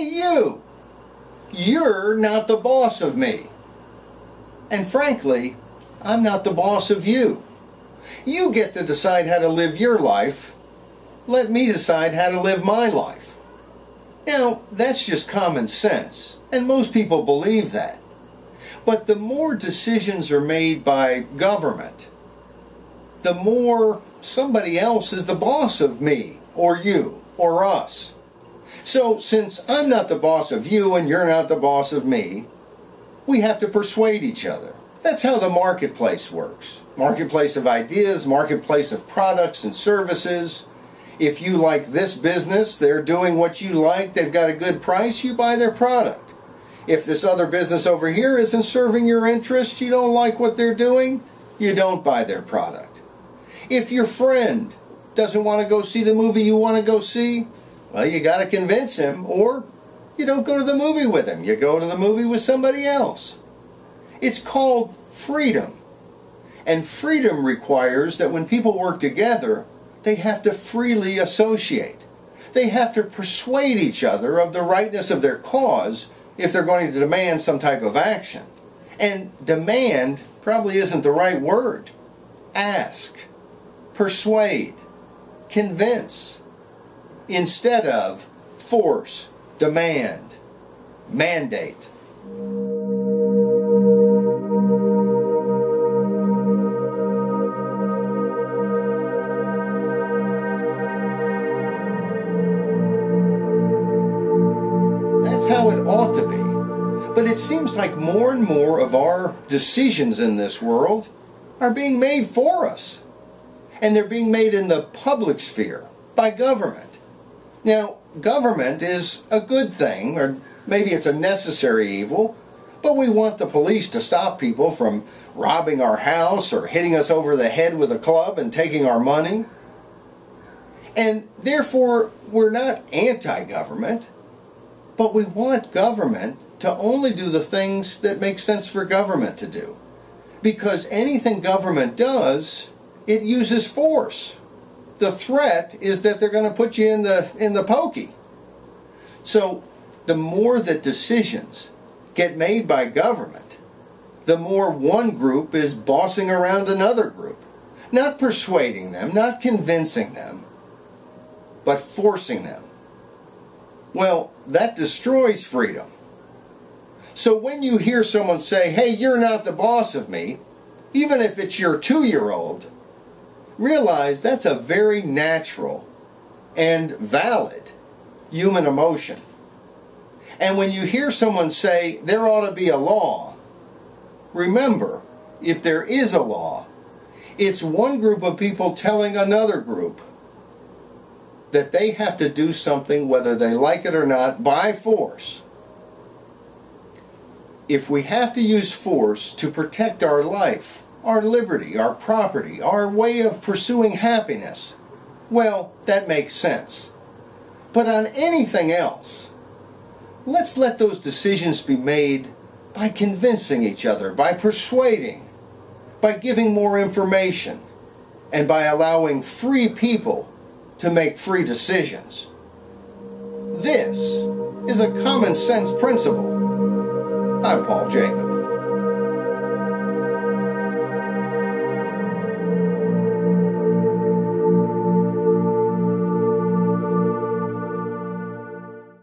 Hey you! You're not the boss of me. And frankly, I'm not the boss of you. You get to decide how to live your life. Let me decide how to live my life. Now, that's just common sense, and most people believe that. But the more decisions are made by government, the more somebody else is the boss of me, or you, or us. So, since I'm not the boss of you and you're not the boss of me, we have to persuade each other. That's how the marketplace works. Marketplace of ideas, marketplace of products and services. If you like this business, they're doing what you like, they've got a good price, you buy their product. If this other business over here isn't serving your interest, you don't like what they're doing, you don't buy their product. If your friend doesn't want to go see the movie you want to go see, well, you got to convince him, or you don't go to the movie with him. You go to the movie with somebody else. It's called freedom. And freedom requires that when people work together, they have to freely associate. They have to persuade each other of the rightness of their cause if they're going to demand some type of action. And demand probably isn't the right word. Ask, persuade, convince, instead of force, demand, mandate. That's how it ought to be. But it seems like more and more of our decisions in this world are being made for us. And they're being made in the public sphere by government. Now, government is a good thing, or maybe it's a necessary evil, but we want the police to stop people from robbing our house or hitting us over the head with a club and taking our money. And therefore, we're not anti-government, but we want government to only do the things that make sense for government to do. Because anything government does, it uses force. The threat is that they're going to put you in the pokey. So the more that decisions get made by government, the more one group is bossing around another group. Not persuading them, not convincing them, but forcing them. Well, that destroys freedom. So when you hear someone say, hey, you're not the boss of me, even if it's your 2-year-old, realize that's a very natural and valid human emotion. And when you hear someone say there ought to be a law, remember, if there is a law, it's one group of people telling another group that they have to do something whether they like it or not by force. If we have to use force to protect our life, our liberty, our property, our way of pursuing happiness, well, that makes sense. But on anything else, let's let those decisions be made by convincing each other, by persuading, by giving more information, and by allowing free people to make free decisions. This is a common sense principle. I'm Paul Jacob.